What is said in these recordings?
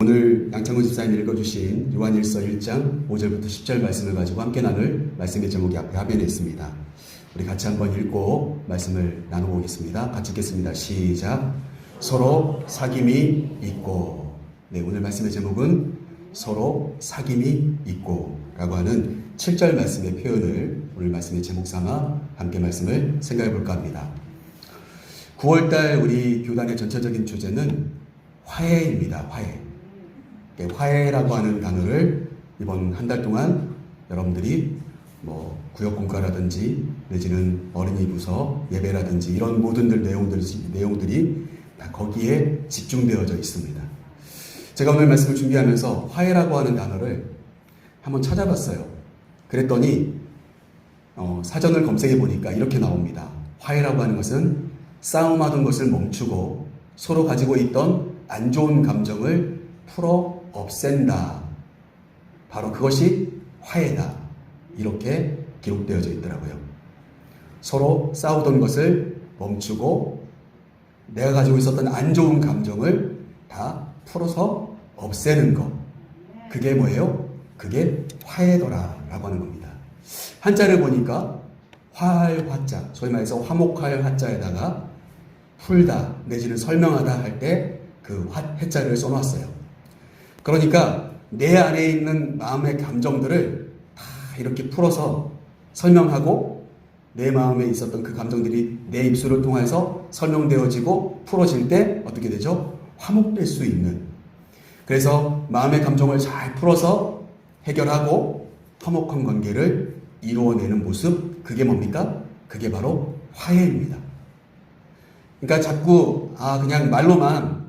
오늘 양창훈 집사님이 읽어주신 요한일서 1장 5절부터 10절 말씀을 가지고 함께 나눌 말씀의 제목이 앞에 화면에 있습니다. 우리 같이 한번 읽고 말씀을 나눠보겠습니다. 같이 읽겠습니다. 시작. 서로 사귐이 있고. 네, 오늘 말씀의 제목은 서로 사귐이 있고 라고 하는 7절 말씀의 표현을 오늘 말씀의 제목 삼아 함께 말씀을 생각해 볼까 합니다. 9월달 우리 교단의 전체적인 주제는 화해입니다. 화해. 화해라고 하는 단어를 이번 한 달 동안 여러분들이 구역공과라든지 내지는 어린이 부서 예배라든지 이런 모든 내용들이 다 거기에 집중되어져 있습니다. 제가 오늘 말씀을 준비하면서 화해라고 하는 단어를 한번 찾아봤어요. 그랬더니 사전을 검색해 보니까 이렇게 나옵니다. 화해라고 하는 것은 싸움하던 것을 멈추고 서로 가지고 있던 안 좋은 감정을 풀어 없앤다. 바로 그것이 화해다. 이렇게 기록되어져 있더라고요. 서로 싸우던 것을 멈추고 내가 가지고 있었던 안 좋은 감정을 다 풀어서 없애는 것. 그게 뭐예요? 그게 화해더라 라고 하는 겁니다. 한자를 보니까 화할 화자, 소위 말해서 화목할 화자에다가 풀다 내지는 설명하다 할 때 그 해자를 써놨어요. 그러니까 내 안에 있는 마음의 감정들을 다 이렇게 풀어서 설명하고 내 마음에 있었던 그 감정들이 내 입술을 통해서 설명되어지고 풀어질 때 어떻게 되죠? 화목될 수 있는. 그래서 마음의 감정을 잘 풀어서 해결하고 화목한 관계를 이루어내는 모습, 그게 뭡니까? 그게 바로 화해입니다. 그러니까 자꾸 그냥 말로만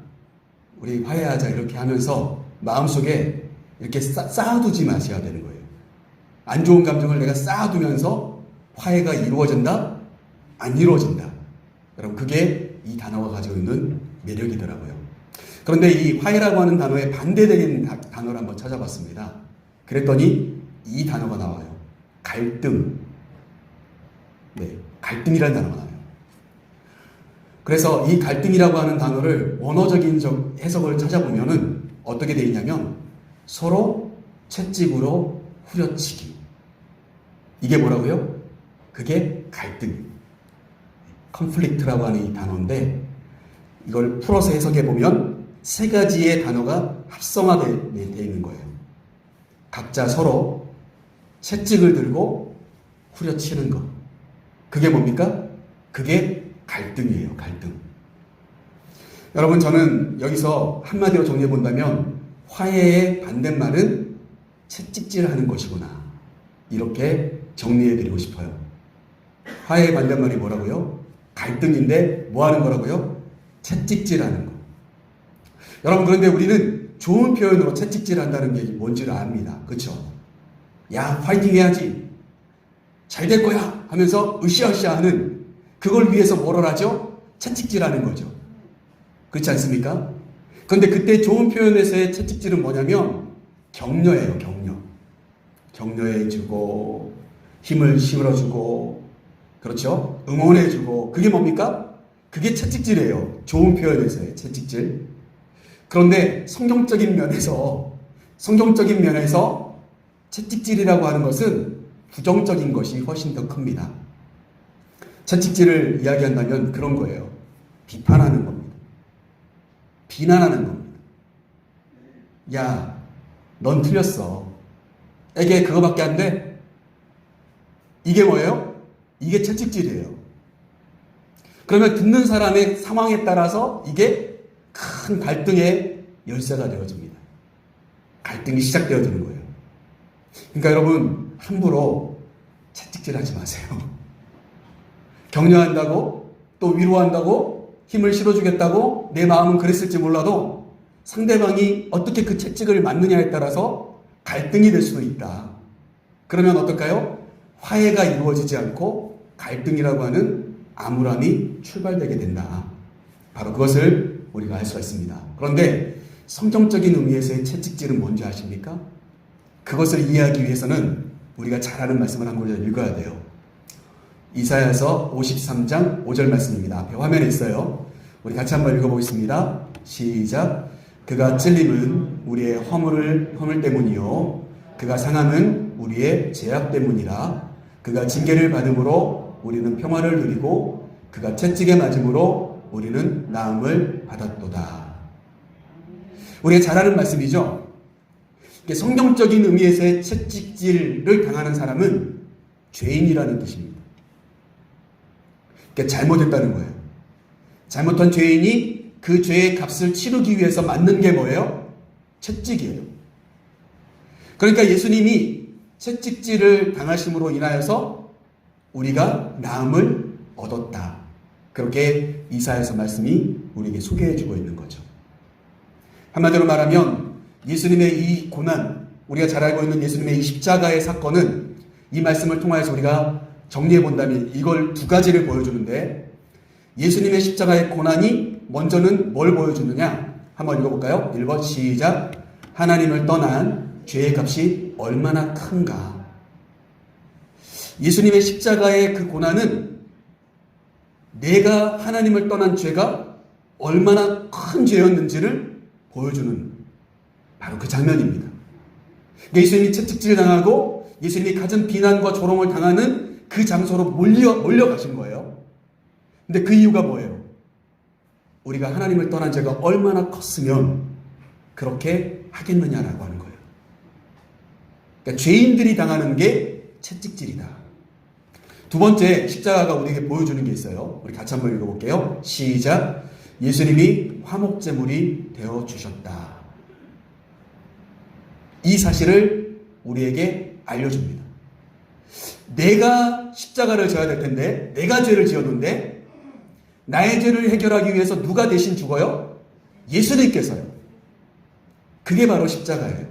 우리 화해하자 이렇게 하면서 마음속에 이렇게 쌓아두지 마셔야 되는 거예요. 안 좋은 감정을 내가 쌓아두면서 화해가 이루어진다? 안 이루어진다. 여러분 그게 이 단어가 가지고 있는 매력이더라고요. 그런데 이 화해라고 하는 단어의 반대되는 단어를 한번 찾아봤습니다. 그랬더니 이 단어가 나와요. 갈등. 네, 갈등이라는 단어가 나와요. 그래서 이 갈등이라고 하는 단어를 원어적인 해석을 찾아보면은 어떻게 되어 있냐면 서로 채찍으로 후려치기. 이게 뭐라고요? 그게 갈등. 컨플릭트라고 하는 이 단어인데 이걸 풀어서 해석해 보면 세 가지의 단어가 합성화되어 있는 거예요. 각자 서로 채찍을 들고 후려치는 것. 그게 뭡니까? 그게 갈등이에요. 갈등. 여러분 저는 여기서 한마디로 정리해 본다면 화해의 반대말은 채찍질하는 것이구나. 이렇게 정리해 드리고 싶어요. 화해의 반대말이 뭐라고요? 갈등인데 뭐 하는 거라고요? 채찍질하는 거. 여러분 그런데 우리는 좋은 표현으로 채찍질한다는 게 뭔지를 압니다. 그렇죠? 야 파이팅 해야지. 잘 될 거야 하면서 으쌰으쌰 하는 그걸 위해서 뭐를 하죠? 채찍질하는 거죠. 그렇지 않습니까? 그런데 그때 좋은 표현에서의 채찍질은 뭐냐면 격려예요. 격려. 격려해주고 힘을 실어주고 그렇죠? 응원해주고 그게 뭡니까? 그게 채찍질이에요. 좋은 표현에서의 채찍질. 그런데 성경적인 면에서 채찍질이라고 하는 것은 부정적인 것이 훨씬 더 큽니다. 채찍질을 이야기한다면 그런 거예요. 비판하는 겁니다. 비난하는 겁니다. 야, 넌 틀렸어. 에게 그거밖에 안 돼? 이게 뭐예요? 이게 채찍질이에요. 그러면 듣는 사람의 상황에 따라서 이게 큰 갈등의 열쇠가 되어집니다. 갈등이 시작되어지는 거예요. 그러니까 여러분 함부로 채찍질하지 마세요. 격려한다고 또 위로한다고 힘을 실어주겠다고 내 마음은 그랬을지 몰라도 상대방이 어떻게 그 채찍을 맞느냐에 따라서 갈등이 될 수도 있다. 그러면 어떨까요? 화해가 이루어지지 않고 갈등이라고 하는 암울함이 출발되게 된다. 바로 그것을 우리가 알 수가 있습니다. 그런데 성경적인 의미에서의 채찍질은 뭔지 아십니까? 그것을 이해하기 위해서는 우리가 잘 아는 말씀을 한 구절 읽어야 돼요. 이사야서 53장 5절 말씀입니다. 앞에 화면에 있어요. 우리 같이 한번 읽어보겠습니다. 시작. 그가 찔림은 우리의 허물 때문이요 그가 상함은 우리의 죄악 때문이라. 그가 징계를 받음으로 우리는 평화를 누리고 그가 채찍에 맞음으로 우리는 나음을 받았도다. 우리가 잘 아는 말씀이죠. 성경적인 의미에서의 채찍질을 당하는 사람은 죄인이라는 뜻입니다. 그러니까 잘못했다는 거예요. 잘못한 죄인이 그 죄의 값을 치르기 위해서 맞는 게 뭐예요? 채찍이에요. 그러니까 예수님이 채찍질을 당하심으로 인하여서 우리가 나음을 얻었다. 그렇게 이사야서 말씀이 우리에게 소개해주고 있는 거죠. 한마디로 말하면 예수님의 이 고난, 우리가 잘 알고 있는 예수님의 이 십자가의 사건은 이 말씀을 통해서 우리가 정리해 본다면 이걸 두 가지를 보여주는데, 예수님의 십자가의 고난이 먼저는 뭘 보여주느냐? 한번 읽어볼까요? 1번 시작. 하나님을 떠난 죄의 값이 얼마나 큰가. 예수님의 십자가의 그 고난은 내가 하나님을 떠난 죄가 얼마나 큰 죄였는지를 보여주는 바로 그 장면입니다. 예수님이 채찍질 당하고 예수님이 갖은 비난과 조롱을 당하는 그 장소로 몰려가신 거예요. 근데 그 이유가 뭐예요? 우리가 하나님을 떠난 죄가 얼마나 컸으면 그렇게 하겠느냐라고 하는 거예요. 그러니까 죄인들이 당하는 게 채찍질이다. 두 번째, 십자가가 우리에게 보여주는 게 있어요. 우리 같이 한번 읽어볼게요. 시작. 예수님이 화목제물이 되어주셨다. 이 사실을 우리에게 알려줍니다. 내가 십자가를 져야 될 텐데, 내가 죄를 지었는데 나의 죄를 해결하기 위해서 누가 대신 죽어요? 예수님께서요. 그게 바로 십자가예요.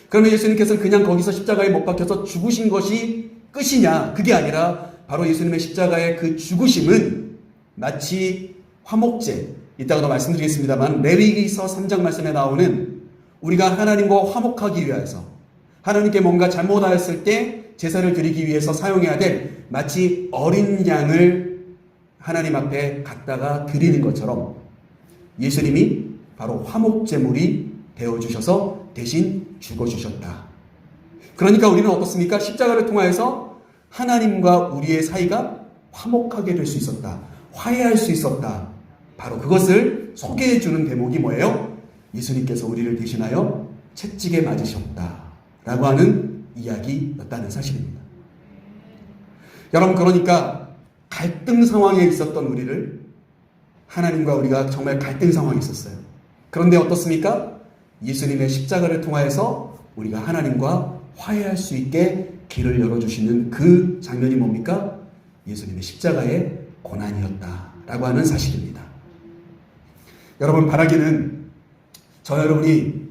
그러면 예수님께서는 그냥 거기서 십자가에 못 박혀서 죽으신 것이 끝이냐? 그게 아니라 바로 예수님의 십자가의 그 죽으심은 마치 화목제, 이따가도 말씀드리겠습니다만 레위기서 3장 말씀에 나오는 우리가 하나님과 화목하기 위해서, 하나님께 뭔가 잘못하였을 때 제사를 드리기 위해서 사용해야 될 마치 어린 양을 하나님 앞에 갖다가 드리는 것처럼 예수님이 바로 화목제물이 되어주셔서 대신 죽어주셨다. 그러니까 우리는 어떻습니까? 십자가를 통하여서 하나님과 우리의 사이가 화목하게 될 수 있었다. 화해할 수 있었다. 바로 그것을 소개해주는 대목이 뭐예요? 예수님께서 우리를 대신하여 채찍에 맞으셨다 라고 하는 이야기였다는 사실입니다. 여러분, 그러니까 갈등 상황에 있었던 우리를, 하나님과 우리가 정말 갈등 상황에 있었어요. 그런데 어떻습니까? 예수님의 십자가를 통하여서 우리가 하나님과 화해할 수 있게 길을 열어주시는 그 장면이 뭡니까? 예수님의 십자가의 고난이었다라고 하는 사실입니다. 여러분, 바라기는 저 여러분이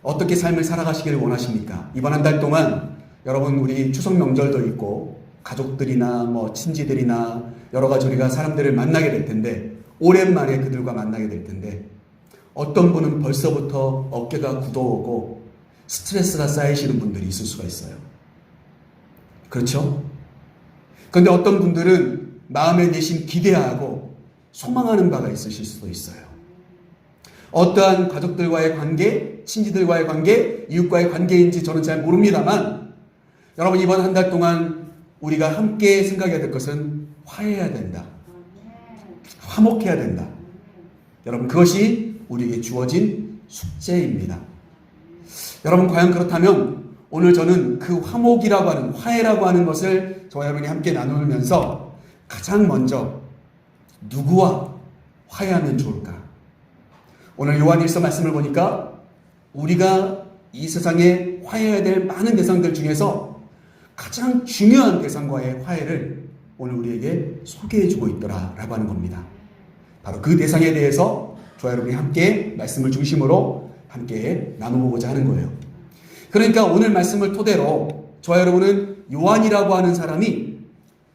어떻게 삶을 살아가시기를 원하십니까? 이번 한 달 동안 여러분, 우리 추석 명절도 있고 가족들이나 친지들이나 여러 가지 우리가 사람들을 만나게 될 텐데, 오랜만에 그들과 만나게 될 텐데, 어떤 분은 벌써부터 어깨가 굳어오고 스트레스가 쌓이시는 분들이 있을 수가 있어요. 그렇죠? 그런데 어떤 분들은 마음에 내심 기대하고 소망하는 바가 있으실 수도 있어요. 어떠한 가족들과의 관계, 친지들과의 관계, 이웃과의 관계인지 저는 잘 모릅니다만, 여러분, 이번 한 달 동안 우리가 함께 생각해야 될 것은 화해해야 된다. 화목해야 된다. 여러분, 그것이 우리에게 주어진 숙제입니다. 여러분, 과연 그렇다면 오늘 저는 그 화목이라고 하는, 화해라고 하는 것을 저와 여러분이 함께 나누면서 가장 먼저 누구와 화해하면 좋을까? 오늘 요한일서 말씀을 보니까 우리가 이 세상에 화해해야 될 많은 대상들 중에서 가장 중요한 대상과의 화해를 오늘 우리에게 소개해주고 있더라라고 하는 겁니다. 바로 그 대상에 대해서 저와 여러분이 함께 말씀을 중심으로 함께 나눠보고자 하는 거예요. 그러니까 오늘 말씀을 토대로 저와 여러분은 요한이라고 하는 사람이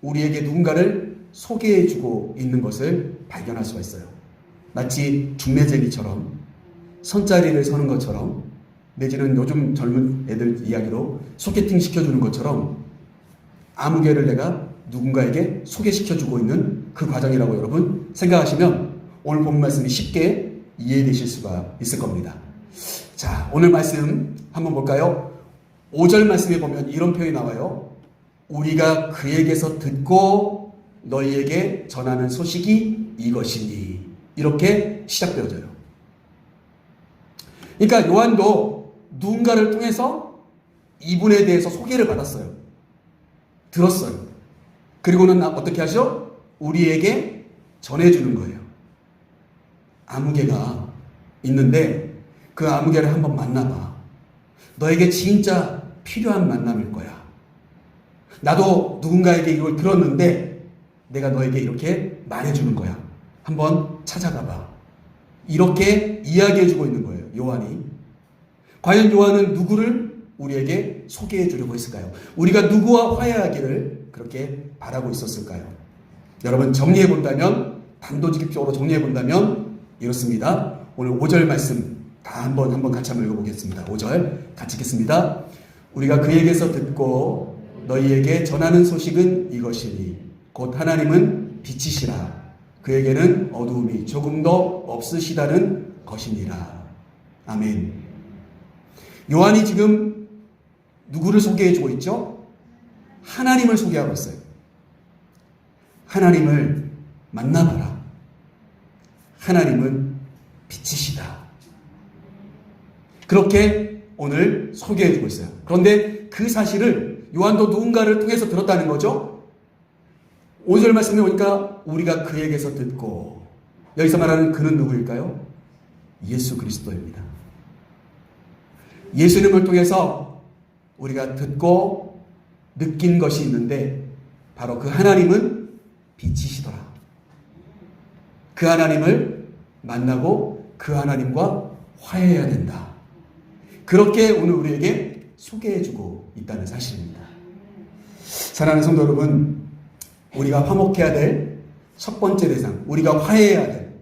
우리에게 누군가를 소개해주고 있는 것을 발견할 수가 있어요. 마치 중매제비처럼, 선자리를 서는 것처럼, 내지는 요즘 젊은 애들 이야기로 소개팅 시켜주는 것처럼 아무개를 내가 누군가에게 소개시켜주고 있는 그 과정이라고 여러분 생각하시면 오늘 본 말씀이 쉽게 이해되실 수가 있을 겁니다. 자, 오늘 말씀 한번 볼까요? 5절 말씀에 보면 이런 표현이 나와요. 우리가 그에게서 듣고 너희에게 전하는 소식이 이것이니. 이렇게 시작되어져요. 그러니까 요한도 누군가를 통해서 이분에 대해서 소개를 받았어요. 들었어요. 그리고는 어떻게 하죠? 우리에게 전해주는 거예요. 아무개가 있는데 그 아무개를 한번 만나봐. 너에게 진짜 필요한 만남일 거야. 나도 누군가에게 이걸 들었는데 내가 너에게 이렇게 말해주는 거야. 한번 찾아가봐. 이렇게 이야기해주고 있는 거예요. 요한이. 과연 요한은 누구를 우리에게 소개해 주려고 했을까요? 우리가 누구와 화해하기를 그렇게 바라고 있었을까요? 여러분 정리해 본다면, 단도직입적으로 정리해 본다면 이렇습니다. 오늘 5절 말씀 다 한번 같이 한번 읽어보겠습니다. 5절 같이 읽겠습니다. 우리가 그에게서 듣고 너희에게 전하는 소식은 이것이니 곧 하나님은 빛이시라. 그에게는 어두움이 조금도 없으시다는 것이니라. 아멘. 요한이 지금 누구를 소개해주고 있죠? 하나님을 소개하고 있어요. 하나님을 만나봐라. 하나님은 빛이시다. 그렇게 오늘 소개해주고 있어요. 그런데 그 사실을 요한도 누군가를 통해서 들었다는 거죠. 5절 말씀에 보니까 우리가 그에게서 듣고, 여기서 말하는 그는 누구일까요? 예수 그리스도입니다. 예수님을 통해서 우리가 듣고 느낀 것이 있는데 바로 그 하나님은 빛이시더라. 그 하나님을 만나고 그 하나님과 화해해야 된다. 그렇게 오늘 우리에게 소개해주고 있다는 사실입니다. 사랑하는 성도 여러분, 우리가 화목해야 될 첫 번째 대상, 우리가 화해해야 될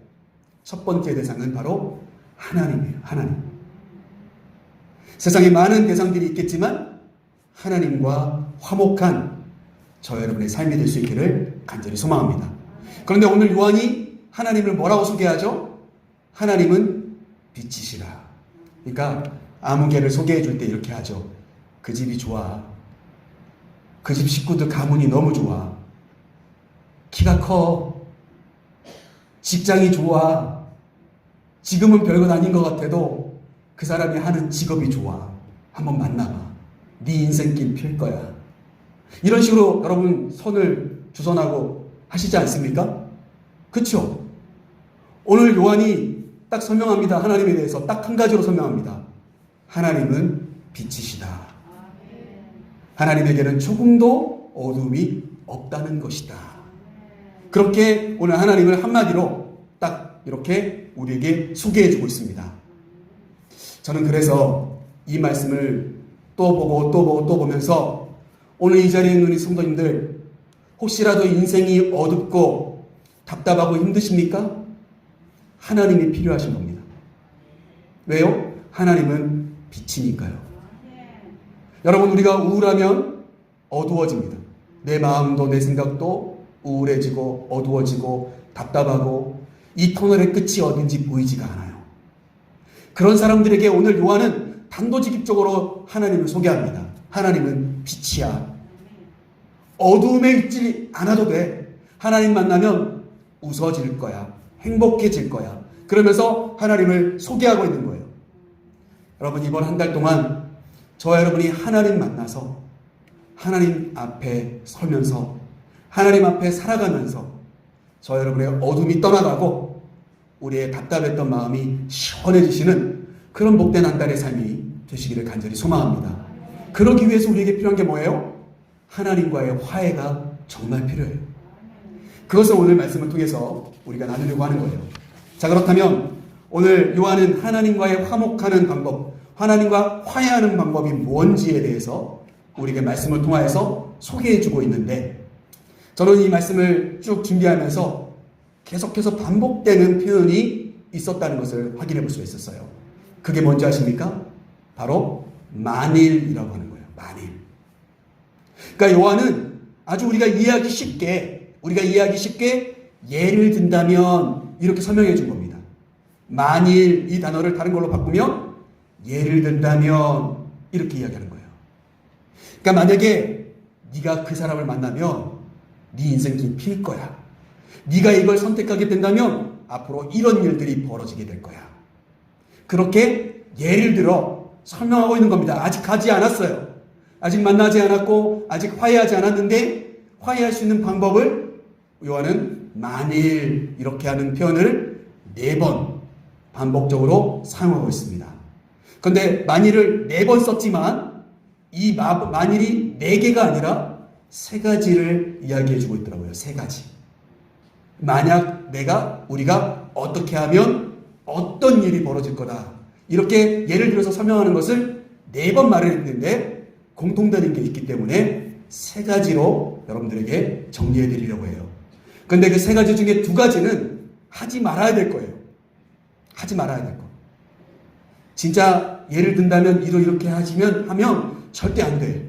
첫 번째 대상은 바로 하나님이에요. 하나님. 세상에 많은 대상들이 있겠지만 하나님과 화목한 저 여러분의 삶이 될 수 있기를 간절히 소망합니다. 그런데 오늘 요한이 하나님을 뭐라고 소개하죠? 하나님은 빛이시라. 그러니까 아무개를 소개해 줄 때 이렇게 하죠. 그 집이 좋아. 그 집 식구들 가문이 너무 좋아. 키가 커. 직장이 좋아. 지금은 별것 아닌 것 같아도 그 사람이 하는 직업이 좋아. 한번 만나봐. 네 인생길 필 거야. 이런 식으로 여러분 선을 주선하고 하시지 않습니까? 그렇죠? 오늘 요한이 딱 설명합니다. 하나님에 대해서 딱 한 가지로 설명합니다. 하나님은 빛이시다. 하나님에게는 조금도 어둠이 없다는 것이다. 그렇게 오늘 하나님을 한마디로 딱 이렇게 우리에게 소개해주고 있습니다. 저는 그래서 이 말씀을 또 보고 보면서 오늘 이 자리에 있는 우리 성도님들, 혹시라도 인생이 어둡고 답답하고 힘드십니까? 하나님이 필요하신 겁니다. 왜요? 하나님은 빛이니까요. 여러분, 우리가 우울하면 어두워집니다. 내 마음도 내 생각도 우울해지고 어두워지고 답답하고 이 터널의 끝이 어딘지 보이지가 않아요. 그런 사람들에게 오늘 요한은 단도직입적으로 하나님을 소개합니다. 하나님은 빛이야. 어두움에 있지 않아도 돼. 하나님 만나면 웃어질 거야. 행복해질 거야. 그러면서 하나님을 소개하고 있는 거예요. 여러분, 이번 한 달 동안 저와 여러분이 하나님 만나서 하나님 앞에 서면서 하나님 앞에 살아가면서 저 여러분의 어둠이 떠나가고 우리의 답답했던 마음이 시원해지시는 그런 복된 한 달의 삶이 되시기를 간절히 소망합니다. 그러기 위해서 우리에게 필요한 게 뭐예요? 하나님과의 화해가 정말 필요해요. 그것을 오늘 말씀을 통해서 우리가 나누려고 하는 거예요. 자, 그렇다면 오늘 요한은 하나님과의 화목하는 방법, 하나님과 화해하는 방법이 뭔지에 대해서 우리에게 말씀을 통하여서 소개해주고 있는데, 저는 이 말씀을 쭉 준비하면서 계속해서 반복되는 표현이 있었다는 것을 확인해 볼 수가 있었어요. 그게 뭔지 아십니까? 바로 만일이라고 하는 거예요. 만일. 그러니까 요한은 아주 우리가 이해하기 쉽게 예를 든다면 이렇게 설명해 준 겁니다. 만일 이 단어를 다른 걸로 바꾸면 예를 든다면 이렇게 이야기하는 거예요. 그러니까 만약에 네가 그 사람을 만나면 네 인생 깊일 거야. 네가 이걸 선택하게 된다면 앞으로 이런 일들이 벌어지게 될 거야. 그렇게 예를 들어 설명하고 있는 겁니다. 아직 가지 않았어요. 아직 만나지 않았고 아직 화해하지 않았는데 화해할 수 있는 방법을 요한은 만일 이렇게 하는 표현을 4번 반복적으로 사용하고 있습니다. 그런데 만일을 4번 썼지만 이 만일이 4개가 아니라 3가지를 이야기해주고 있더라고요. 3가지. 만약 우리가 어떻게 하면 어떤 일이 벌어질 거다. 이렇게 예를 들어서 설명하는 것을 4번 말을 했는데 공통되는 게 있기 때문에 3가지로 여러분들에게 정리해 드리려고 해요. 그런데 그 3가지 중에 2가지는 하지 말아야 될 거예요. 하지 말아야 될 거. 진짜 예를 든다면 이렇게 하면 절대 안 돼.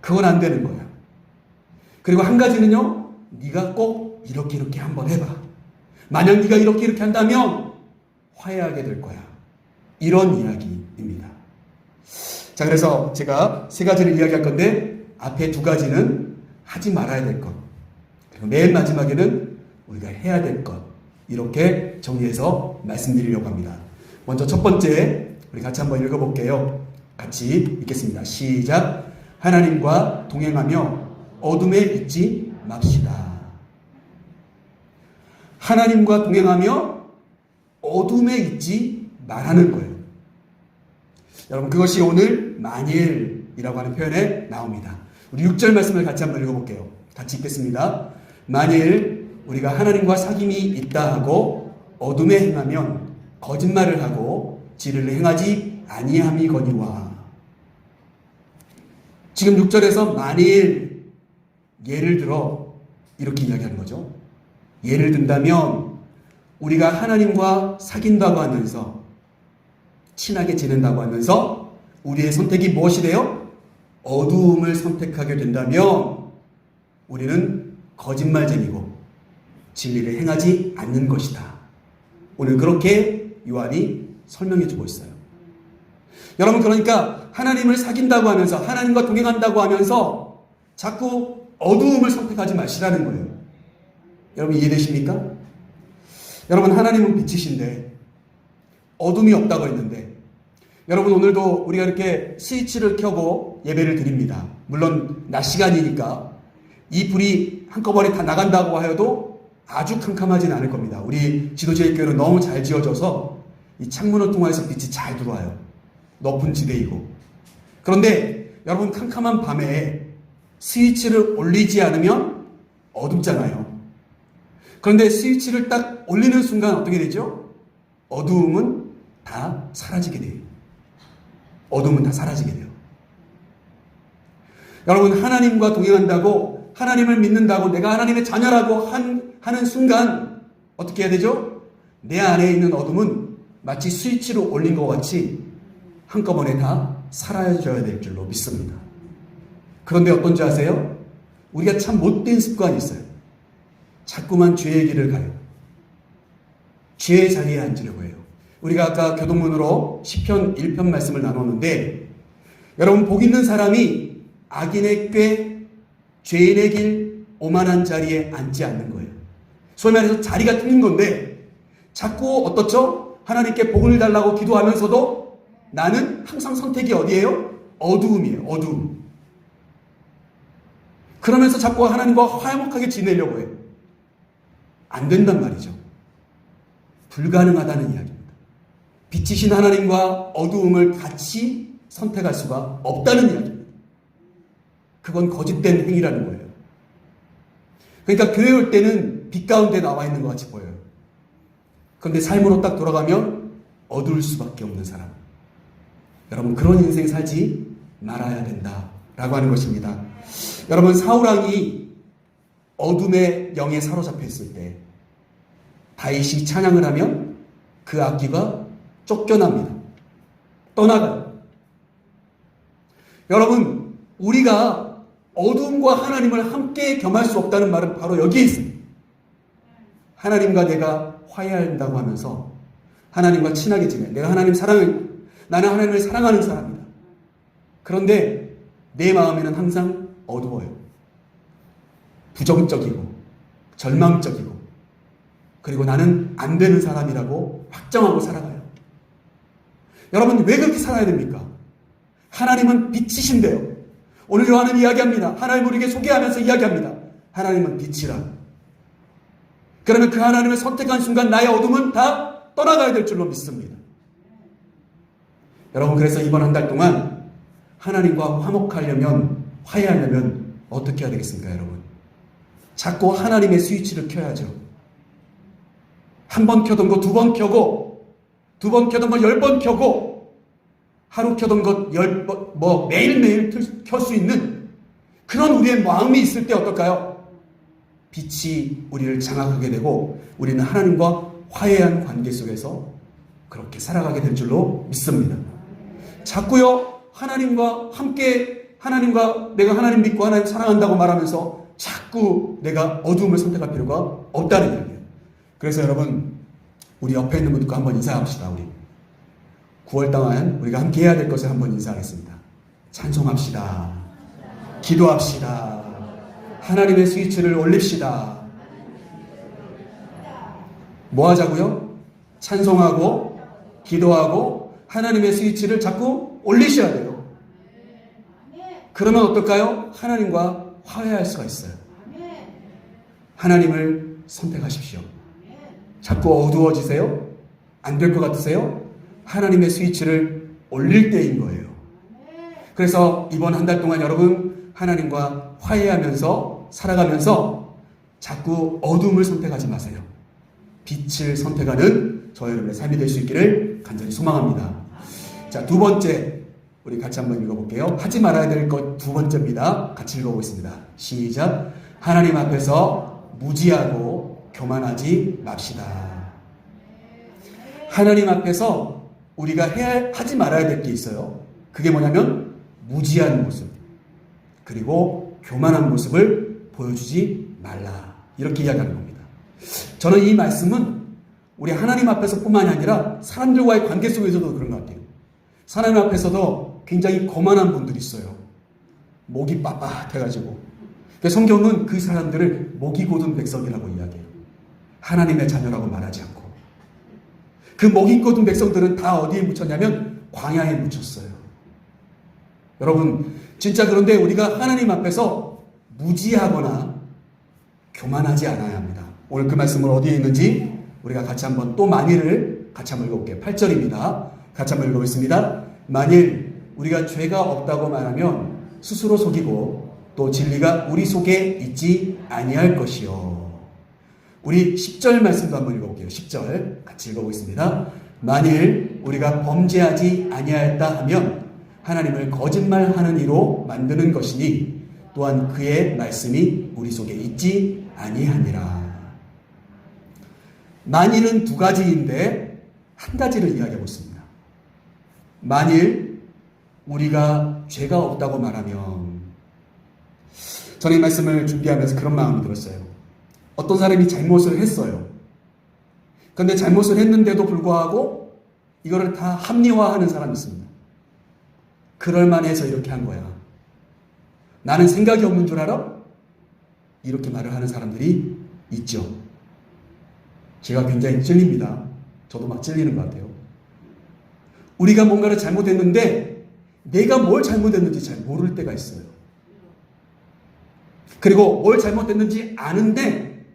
그건 안 되는 거야. 그리고 한 가지는요. 네가 꼭 이렇게 한번 해봐. 만약 네가 이렇게 한다면 화해하게 될 거야. 이런 이야기입니다. 자, 그래서 제가 3가지를 이야기할 건데 앞에 2가지는 하지 말아야 될 것. 그리고 맨 마지막에는 우리가 해야 될 것. 이렇게 정리해서 말씀드리려고 합니다. 먼저 첫 번째 우리 같이 한번 읽어볼게요. 같이 읽겠습니다. 시작. 하나님과 동행하며 어둠에 있지 맙시다. 하나님과 동행하며 어둠에 있지 말라는 거예요. 여러분 그것이 오늘 만일이라고 하는 표현에 나옵니다. 우리 6절 말씀을 같이 한번 읽어볼게요. 같이 읽겠습니다. 만일 우리가 하나님과 사귐이 있다 하고 어둠에 행하면 거짓말을 하고 진리를 행하지 아니함이거니와. 지금 6절에서 만일 예를 들어 이렇게 이야기하는 거죠. 예를 든다면 우리가 하나님과 사귄다고 하면서 친하게 지낸다고 하면서 우리의 선택이 무엇이 돼요? 어두움을 선택하게 된다면 우리는 거짓말쟁이고 진리를 행하지 않는 것이다. 오늘 그렇게 요한이 설명해 주고 있어요. 여러분 그러니까 하나님을 사귄다고 하면서 하나님과 동행한다고 하면서 자꾸 어두움을 선택하지 마시라는 거예요. 여러분 이해되십니까? 여러분 하나님은 빛이신데 어둠이 없다고 했는데 여러분 오늘도 우리가 이렇게 스위치를 켜고 예배를 드립니다. 물론 낮 시간이니까 이 불이 한꺼번에 다 나간다고 하여도 아주 캄캄하진 않을 겁니다. 우리 지도자의 교회는 너무 잘 지어져서 이 창문을 통해서 빛이 잘 들어와요. 높은 지대이고. 그런데 여러분 캄캄한 밤에 스위치를 올리지 않으면 어둡잖아요. 그런데 스위치를 딱 올리는 순간 어떻게 되죠? 어두움은 다 사라지게 돼요. 어둠은 다 사라지게 돼요. 여러분 하나님과 동행한다고 하나님을 믿는다고 내가 하나님의 자녀라고 하는 순간 어떻게 해야 되죠? 내 안에 있는 어둠은 마치 스위치로 올린 것 같이 한꺼번에 다 사라져야 될 줄로 믿습니다. 그런데 어떤지 아세요? 우리가 참 못된 습관이 있어요. 자꾸만 죄의 길을 가요. 죄의 자리에 앉으려고 해요. 우리가 아까 교동문으로 시편 1편 말씀을 나눴는데 여러분 복 있는 사람이 악인의 꾀, 죄인의 길, 오만한 자리에 앉지 않는 거예요. 소위 말해서 자리가 틀린 건데 자꾸 어떻죠? 하나님께 복을 달라고 기도하면서도 나는 항상 선택이 어디예요? 어두움이에요. 어두움. 그러면서 자꾸 하나님과 화목하게 지내려고 해요. 안 된단 말이죠. 불가능하다는 이야기입니다. 빛이신 하나님과 어두움을 같이 선택할 수가 없다는 이야기입니다. 그건 거짓된 행위라는 거예요. 그러니까 교회 올 때는 빛 가운데 나와 있는 것 같이 보여요. 그런데 삶으로 딱 돌아가면 어두울 수밖에 없는 사람. 여러분 그런 인생 살지 말아야 된다라고 하는 것입니다. 여러분 사울왕이 어둠의 영에 사로잡혀 있을 때 다윗이 찬양을 하면 그 악기가 쫓겨납니다. 떠나가요. 여러분 우리가 어둠과 하나님을 함께 겸할 수 없다는 말은 바로 여기에 있습니다. 하나님과 내가 화해한다고 하면서 하나님과 친하게 지내. 나는 하나님을 사랑하는 사람이다. 그런데 내 마음에는 항상 어두워요. 부정적이고 절망적이고 그리고 나는 안 되는 사람이라고 확정하고 살아가요. 여러분 왜 그렇게 살아야 됩니까? 하나님은 빛이신데요. 오늘 요한은 이야기합니다. 하나님 우리에게 소개하면서 이야기합니다. 하나님은 빛이라. 그러면 그 하나님을 선택한 순간 나의 어둠은 다 떠나가야 될 줄로 믿습니다. 여러분 그래서 이번 한 달 동안 하나님과 화해하려면 어떻게 해야 되겠습니까 여러분? 자꾸 하나님의 스위치를 켜야죠. 한 번 켜던 거 두 번 켜고, 두 번 켜던 거 10번 켜고, 하루 켜던 것 10번, 매일매일 켤 수 있는 그런 우리의 마음이 있을 때 어떨까요? 빛이 우리를 장악하게 되고, 우리는 하나님과 화해한 관계 속에서 그렇게 살아가게 될 줄로 믿습니다. 자꾸요, 내가 하나님 믿고 하나님 사랑한다고 말하면서 자꾸 내가 어두움을 선택할 필요가 없다는 이야기예요. 그래서 여러분, 우리 옆에 있는 분들과 한번 인사합시다. 우리 9월 동안 우리가 함께 해야 될 것을 한번 인사하겠습니다. 찬송합시다. 기도합시다. 하나님의 스위치를 올립시다. 뭐 하자고요? 찬송하고 기도하고 하나님의 스위치를 자꾸 올리셔야 돼요. 그러면 어떨까요? 하나님과 화해할 수가 있어요. 하나님을 선택하십시오. 자꾸 어두워지세요? 안 될 것 같으세요? 하나님의 스위치를 올릴 때인 거예요. 그래서 이번 한 달 동안 여러분 하나님과 화해하면서 살아가면서 자꾸 어둠을 선택하지 마세요. 빛을 선택하는 저와 여러분의 삶이 될 수 있기를 간절히 소망합니다. 자, 두 번째 우리 같이 한번 읽어볼게요. 하지 말아야 될 것 두 번째입니다. 같이 읽어보겠습니다. 시작. 하나님 앞에서 무지하고 교만하지 맙시다. 하나님 앞에서 우리가 하지 말아야 될 게 있어요. 그게 뭐냐면 무지한 모습 그리고 교만한 모습을 보여주지 말라. 이렇게 이야기하는 겁니다. 저는 이 말씀은 우리 하나님 앞에서 뿐만이 아니라 사람들과의 관계 속에서도 그런 것 같아요. 하나님 앞에서도 굉장히 거만한 분들이 있어요. 목이 빳빳해가지고. 성경은 그 사람들을 목이 곧은 백성이라고 이야기해요. 하나님의 자녀라고 말하지 않고. 그 목이 곧은 백성들은 다 어디에 묻혔냐면 광야에 묻혔어요. 여러분 진짜 그런데 우리가 하나님 앞에서 무지하거나 교만하지 않아야 합니다. 오늘 그 말씀은 어디에 있는지 우리가 같이 한번 또 만일을 같이 한번 읽어볼게요. 8절입니다. 같이 한번 읽어보겠습니다. 만일 우리가 죄가 없다고 말하면 스스로 속이고 또 진리가 우리 속에 있지 아니할 것이요. 우리 10절 말씀도 한번 읽어볼게요. 10절 같이 읽어보겠습니다. 만일 우리가 범죄하지 아니하였다 하면 하나님을 거짓말하는 이로 만드는 것이니 또한 그의 말씀이 우리 속에 있지 아니하니라. 만일은 두 가지인데 한 가지를 이야기하고 있습니다. 만일 우리가 죄가 없다고 말하면 저는 이 말씀을 준비하면서 그런 마음이 들었어요. 어떤 사람이 잘못을 했어요. 그런데 잘못을 했는데도 불구하고 이거를 다 합리화하는 사람이 있습니다. 그럴만해서 이렇게 한 거야. 나는 생각이 없는 줄 알아? 이렇게 말을 하는 사람들이 있죠. 제가 굉장히 찔립니다. 저도 막 찔리는 것 같아요. 우리가 뭔가를 잘못했는데 내가 뭘 잘못했는지 잘 모를 때가 있어요. 그리고 뭘 잘못했는지 아는데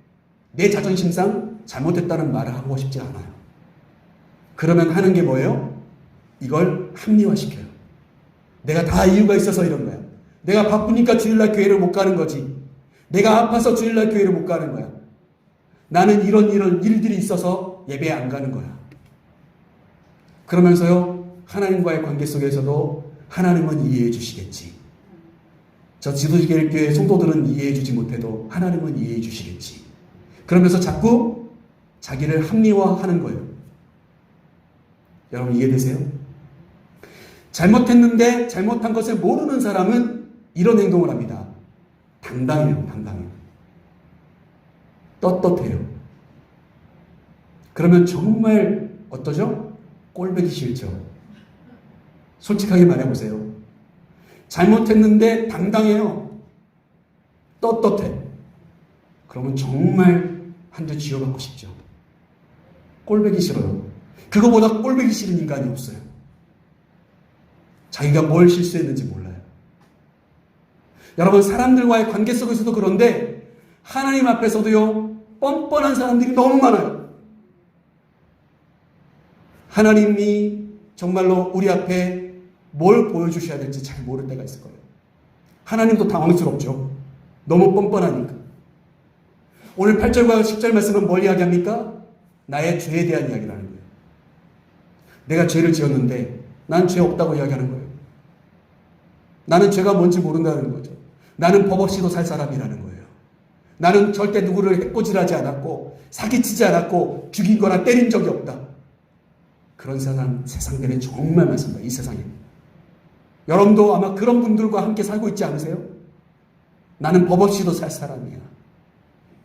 내 자존심상 잘못했다는 말을 하고 싶지 않아요. 그러면 하는 게 뭐예요? 이걸 합리화시켜요. 내가 다 이유가 있어서 이런 거야. 내가 바쁘니까 주일날 교회를 못 가는 거지. 내가 아파서 주일날 교회를 못 가는 거야. 나는 이런 일들이 있어서 예배에 안 가는 거야. 그러면서요, 하나님과의 관계 속에서도 하나님은 이해해 주시겠지. 저 지도교회 성도들은 이해해 주지 못해도 하나님은 이해해 주시겠지. 그러면서 자꾸 자기를 합리화하는 거예요. 여러분 이해되세요? 잘못했는데 잘못한 것을 모르는 사람은 이런 행동을 합니다. 당당해요. 떳떳해요. 그러면 정말 어떠죠? 꼴보기 싫죠. 솔직하게 말해보세요. 잘못했는데 당당해요. 떳떳해. 그러면 정말 한 대 쥐어받고 싶죠. 꼴보기 싫어요. 그거보다 꼴보기 싫은 인간이 없어요. 자기가 뭘 실수했는지 몰라요. 여러분, 사람들과의 관계 속에서도 그런데 하나님 앞에서도요, 뻔뻔한 사람들이 너무 많아요. 하나님이 정말로 우리 앞에 뭘 보여주셔야 될지 잘 모를 때가 있을 거예요. 하나님도 당황스럽죠. 너무 뻔뻔하니까. 오늘 8절과 10절 말씀은 뭘 이야기합니까? 나의 죄에 대한 이야기를 하는 거예요. 내가 죄를 지었는데 난 죄 없다고 이야기하는 거예요. 나는 죄가 뭔지 모른다는 거죠. 나는 법 없이도 살 사람이라는 거예요. 나는 절대 누구를 해코지하지 않았고 사기치지 않았고 죽인 거나 때린 적이 없다. 그런 사람 세상에는 정말 많습니다. 이 세상에. 여러분도 아마 그런 분들과 함께 살고 있지 않으세요? 나는 법 없이도 살 사람이야.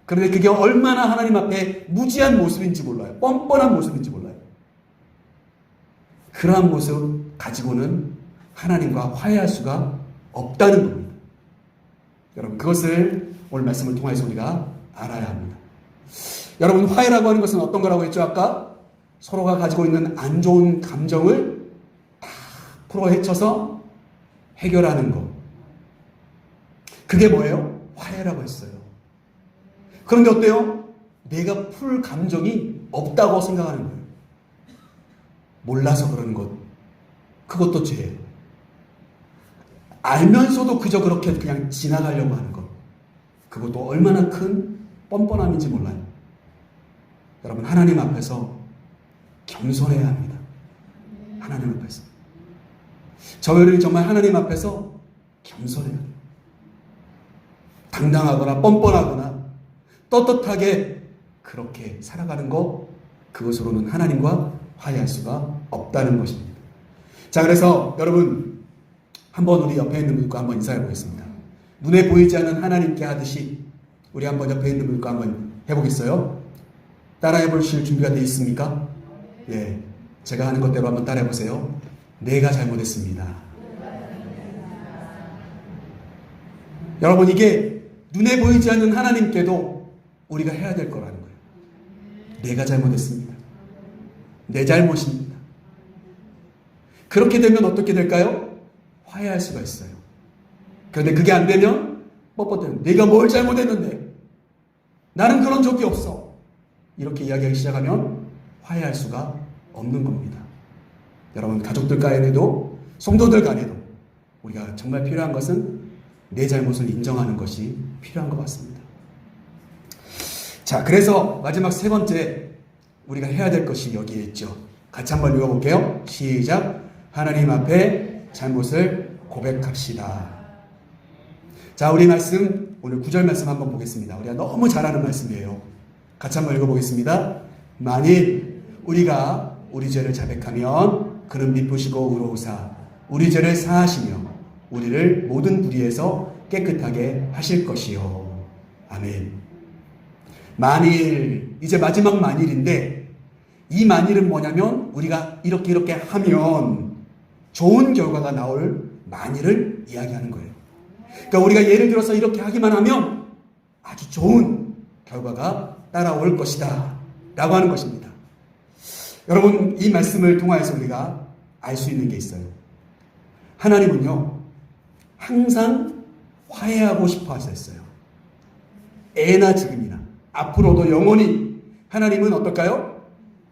그런데 그게 얼마나 하나님 앞에 무지한 모습인지 몰라요. 뻔뻔한 모습인지 몰라요. 그러한 모습 가지고는 하나님과 화해할 수가 없다는 겁니다. 여러분, 그것을 오늘 말씀을 통해서 우리가 알아야 합니다. 여러분, 화해라고 하는 것은 어떤 거라고 했죠? 아까 서로가 가지고 있는 안 좋은 감정을 다 풀어헤쳐서 해결하는 것. 그게 뭐예요? 화해라고 했어요. 그런데 어때요? 내가 풀 감정이 없다고 생각하는 거예요. 몰라서 그러는 것. 그것도 죄예요. 알면서도 그저 그렇게 그냥 지나가려고 하는 것. 그것도 얼마나 큰 뻔뻔함인지 몰라요. 여러분, 하나님 앞에서 겸손해야 합니다. 하나님 앞에서. 저희는 정말 하나님 앞에서 겸손해야 돼요. 당당하거나 뻔뻔하거나 떳떳하게 그렇게 살아가는 것, 그것으로는 하나님과 화해할 수가 없다는 것입니다. 자, 그래서 여러분, 한번 우리 옆에 있는 분과 한번 인사해 보겠습니다. 눈에 보이지 않는 하나님께 하듯이 우리 한번 옆에 있는 분과 한번 해보겠어요? 따라해 보실 준비가 되어 있습니까? 예, 제가 하는 것대로 한번 따라해 보세요. 내가 잘못했습니다. 여러분, 이게 눈에 보이지 않는 하나님께도 우리가 해야 될 거라는 거예요. 내가 잘못했습니다. 내 잘못입니다. 그렇게 되면 어떻게 될까요? 화해할 수가 있어요. 그런데 그게 안 되면 뻣뻣해요. 내가 뭘 잘못했는데 나는 그런 적이 없어. 이렇게 이야기하기 시작하면 화해할 수가 없는 겁니다. 여러분, 가족들 간에도 성도들 간에도 우리가 정말 필요한 것은 내 잘못을 인정하는 것이 필요한 것 같습니다. 자, 그래서 마지막 세 번째 우리가 해야 될 것이 여기에 있죠. 같이 한번 읽어볼게요. 시작. 하나님 앞에 잘못을 고백합시다. 자, 우리 말씀 오늘 9절 말씀 한번 보겠습니다. 우리가 너무 잘 아는 말씀이에요. 같이 한번 읽어보겠습니다. 만일 우리가 우리 죄를 자백하면 그는 미쁘시고 의로우사 우리 죄를 사하시며 우리를 모든 불의에서 깨끗하게 하실 것이요. 아멘. 만일, 이제 마지막 만일인데 이 만일은 뭐냐면 우리가 이렇게 하면 좋은 결과가 나올 만일을 이야기하는 거예요. 그러니까 우리가 예를 들어서 이렇게 하기만 하면 아주 좋은 결과가 따라올 것이다 라고 하는 것입니다. 여러분, 이 말씀을 통하여서 우리가 알 수 있는 게 있어요. 하나님은요, 항상 화해하고 싶어 하셨어요. 애나 지금이나 앞으로도 영원히 하나님은 어떨까요?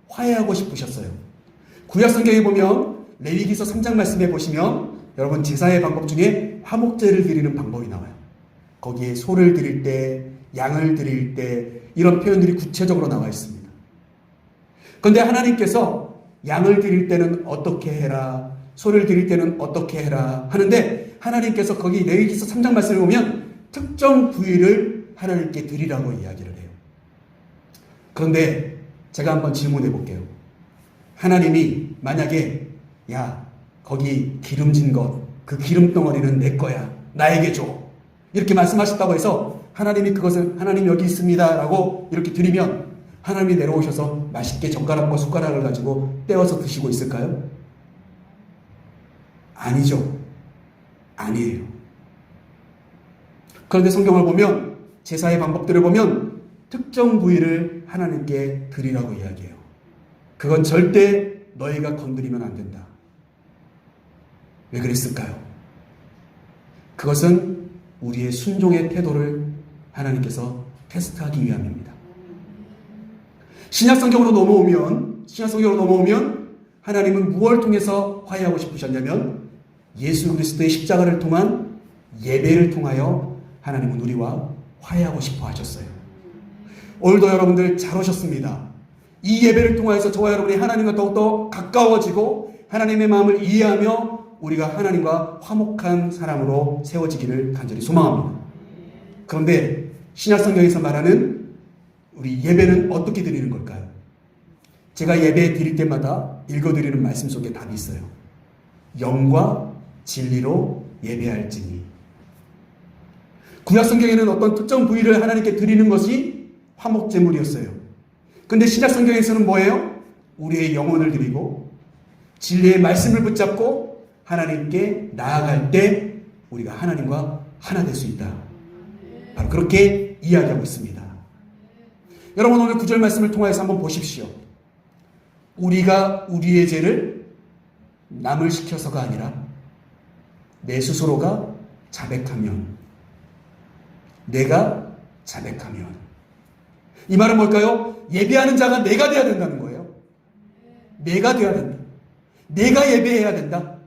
화해하고 싶으셨어요. 구약 성경에 보면 레위기서 3장 말씀에 보시면 여러분, 제사의 방법 중에 화목제를 드리는 방법이 나와요. 거기에 소를 드릴 때, 양을 드릴 때 이런 표현들이 구체적으로 나와 있습니다. 그런데 하나님께서 양을 드릴 때는 어떻게 해라, 소를 드릴 때는 어떻게 해라 하는데 하나님께서 거기 레위기서 3장 말씀을 보면 특정 부위를 하나님께 드리라고 이야기를 해요. 그런데 제가 한번 질문해 볼게요. 하나님이 만약에 야, 거기 기름진 것, 그 기름 덩어리는 내 거야, 나에게 줘, 이렇게 말씀하셨다고 해서 하나님이 그것을 하나님 여기 있습니다 라고 이렇게 드리면 하나님이 내려오셔서 맛있게 젓가락과 숟가락을 가지고 떼어서 드시고 있을까요? 아니죠. 아니에요. 그런데 성경을 보면, 제사의 방법들을 보면 특정 부위를 하나님께 드리라고 이야기해요. 그건 절대 너희가 건드리면 안 된다. 왜 그랬을까요? 그것은 우리의 순종의 태도를 하나님께서 테스트하기 위함입니다. 신약성경으로 넘어오면 하나님은 무엇을 통해서 화해하고 싶으셨냐면 예수 그리스도의 십자가를 통한 예배를 통하여 하나님은 우리와 화해하고 싶어 하셨어요. 오늘도 여러분들 잘 오셨습니다. 이 예배를 통하여서 저와 여러분이 하나님과 더욱더 가까워지고 하나님의 마음을 이해하며 우리가 하나님과 화목한 사람으로 세워지기를 간절히 소망합니다. 그런데 신약성경에서 말하는 우리 예배는 어떻게 드리는 걸까요? 제가 예배 드릴 때마다 읽어드리는 말씀 속에 답이 있어요. 영과 진리로 예배할지니. 구약성경에는 어떤 특정 부위를 하나님께 드리는 것이 화목제물이었어요. 근데 신약성경에서는 뭐예요? 우리의 영혼을 드리고 진리의 말씀을 붙잡고 하나님께 나아갈 때 우리가 하나님과 하나 될 수 있다. 바로 그렇게 이야기하고 있습니다. 여러분, 오늘 구절 말씀을 통해서 한번 보십시오. 우리가 우리의 죄를 남을 시켜서가 아니라 내 스스로가 자백하면, 내가 자백하면. 이 말은 뭘까요? 예배하는 자가 내가 돼야 된다는 거예요. 내가 돼야 된다. 내가 예배해야 된다.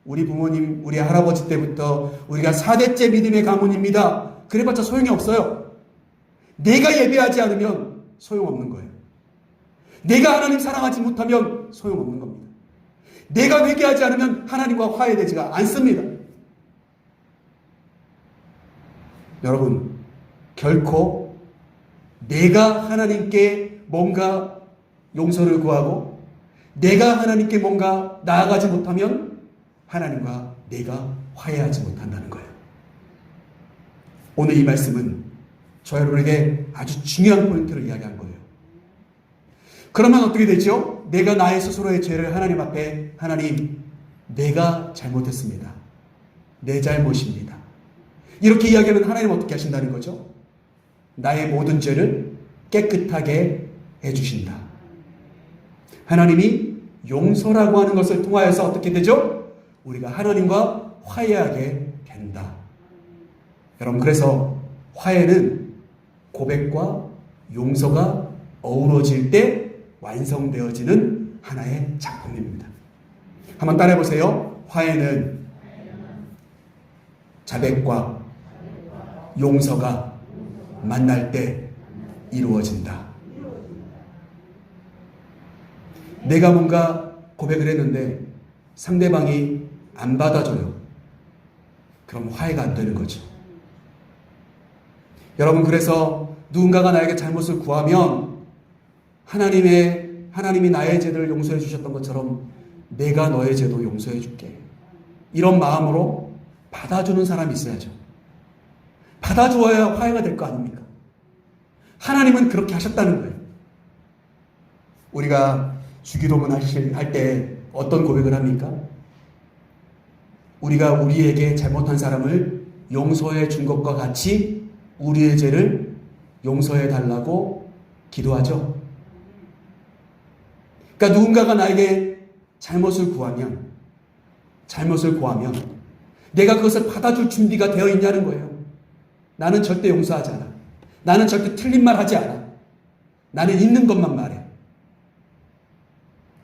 우리 부모님, 우리 할아버지 때부터 우리가 4대째 믿음의 가문입니다. 그래봤자 소용이 없어요. 내가 예배하지 않으면 소용없는 거예요. 내가 하나님 사랑하지 못하면 소용없는 겁니다. 내가 회개하지 않으면 하나님과 화해되지가 않습니다. 여러분, 결코 내가 하나님께 뭔가 용서를 구하고 내가 하나님께 뭔가 나아가지 못하면 하나님과 내가 화해하지 못한다는 거예요. 오늘 이 말씀은 저 여러분에게 아주 중요한 포인트를 이야기한 거예요. 그러면 어떻게 되죠? 내가 나의 스스로의 죄를 하나님 앞에, 하나님, 내가 잘못했습니다. 내 잘못입니다. 이렇게 이야기하면 하나님 어떻게 하신다는 거죠? 나의 모든 죄를 깨끗하게 해주신다. 하나님이 용서라고 하는 것을 통하여서 어떻게 되죠? 우리가 하나님과 화해하게 된다. 여러분, 그래서 화해는 고백과 용서가 어우러질 때 완성되어지는 하나의 작품입니다. 한번 따라해 보세요. 화해는 자백과 용서가 만날 때 이루어진다. 내가 뭔가 고백을 했는데 상대방이 안 받아줘요. 그럼 화해가 안 되는 거죠. 여러분, 그래서 누군가가 나에게 잘못을 구하면 하나님이 나의 죄를 용서해 주셨던 것처럼 내가 너의 죄도 용서해 줄게. 이런 마음으로 받아주는 사람이 있어야죠. 받아주어야 화해가 될 거 아닙니까? 하나님은 그렇게 하셨다는 거예요. 우리가 주기도문 할 때 어떤 고백을 합니까? 우리가 우리에게 잘못한 사람을 용서해 준 것과 같이 우리의 죄를 용서해 달라고 기도하죠. 그러니까 누군가가 나에게 잘못을 구하면 내가 그것을 받아줄 준비가 되어 있냐는 거예요. 나는 절대 용서하지 않아. 나는 절대 틀린 말 하지 않아. 나는 있는 것만 말해.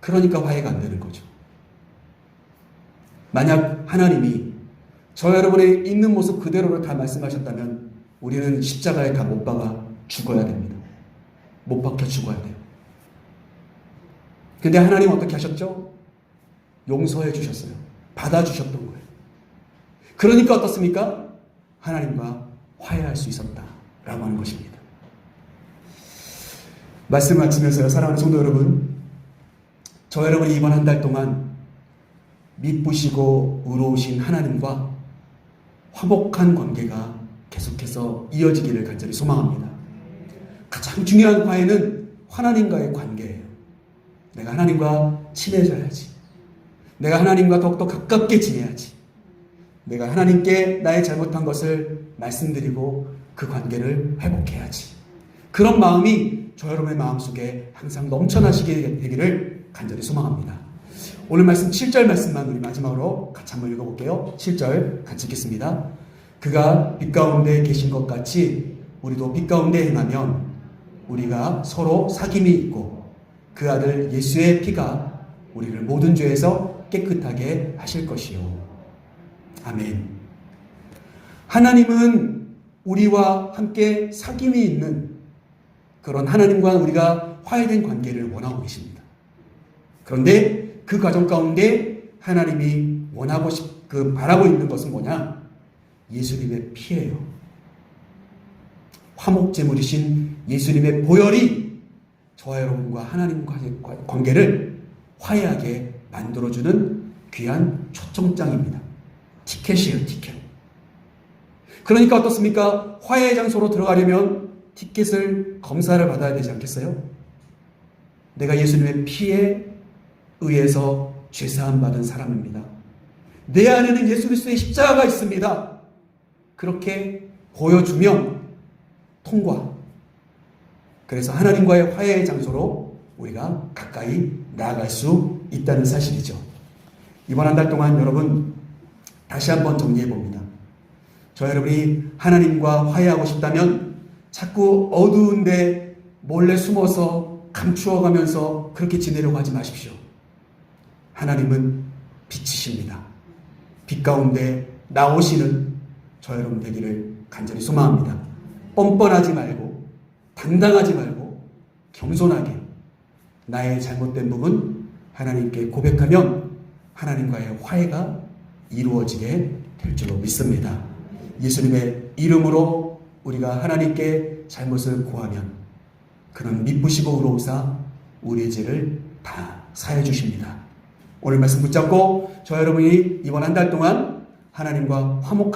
그러니까 화해가 안 되는 거죠. 만약 하나님이 저 여러분의 있는 모습 그대로를 다 말씀하셨다면 우리는 십자가에 다 못 박아 죽어야 됩니다. 못 박혀 죽어야 돼요. 근데 하나님 어떻게 하셨죠? 용서해 주셨어요. 받아주셨던 거예요. 그러니까 어떻습니까? 하나님과 화해할 수 있었다라고 하는 것입니다. 말씀을 마치면서요, 사랑하는 성도 여러분, 저 여러분이 이번 한 달 동안 미쁘시고 의로우신 하나님과 화목한 관계가 계속해서 이어지기를 간절히 소망합니다. 가장 중요한 화해는 하나님과의 관계예요. 내가 하나님과 친해져야지. 내가 하나님과 더욱더 가깝게 지내야지. 내가 하나님께 나의 잘못한 것을 말씀드리고 그 관계를 회복해야지. 그런 마음이 저 여러분의 마음속에 항상 넘쳐나시게 되기를 간절히 소망합니다. 오늘 말씀 7절 말씀만 우리 마지막으로 같이 한번 읽어볼게요. 7절 같이 읽겠습니다. 그가 빛 가운데 계신 것 같이 우리도 빛 가운데 행하면 우리가 서로 사귐이 있고 그 아들 예수의 피가 우리를 모든 죄에서 깨끗하게 하실 것이요. 아멘. 하나님은 우리와 함께 사귐이 있는 그런 하나님과 우리가 화해된 관계를 원하고 계십니다. 그런데 그 과정 가운데 하나님이 바라고 있는 것은 뭐냐? 예수님의 피예요. 화목제물이신 예수님의 보혈이 저와 여러분과 하나님과의 관계를 화해하게 만들어주는 귀한 초청장입니다. 티켓이에요, 티켓. 그러니까 어떻습니까? 화해의 장소로 들어가려면 티켓을 검사를 받아야 되지 않겠어요? 내가 예수님의 피에 의해서 죄사함 받은 사람입니다. 내 안에는 예수 그리스도의 십자가가 있습니다. 그렇게 보여주면 통과. 그래서 하나님과의 화해의 장소로 우리가 가까이 나아갈 수 있다는 사실이죠. 이번 한 달 동안 여러분 다시 한번 정리해 봅니다. 저 여러분이 하나님과 화해하고 싶다면 자꾸 어두운데 몰래 숨어서 감추어가면서 그렇게 지내려고 하지 마십시오. 하나님은 빛이십니다. 빛 가운데 나오시는 저 여러분 되기를 간절히 소망합니다. 뻔뻔하지 말고 당당하지 말고 겸손하게 나의 잘못된 부분 하나님께 고백하면 하나님과의 화해가 이루어지게 될 줄로 믿습니다. 예수님의 이름으로 우리가 하나님께 잘못을 구하면 그는 미쁘시고 의로우사 우리의 죄를 다 사해 주십니다. 오늘 말씀 붙잡고 저 여러분이 이번 한 달 동안 하나님과 화목한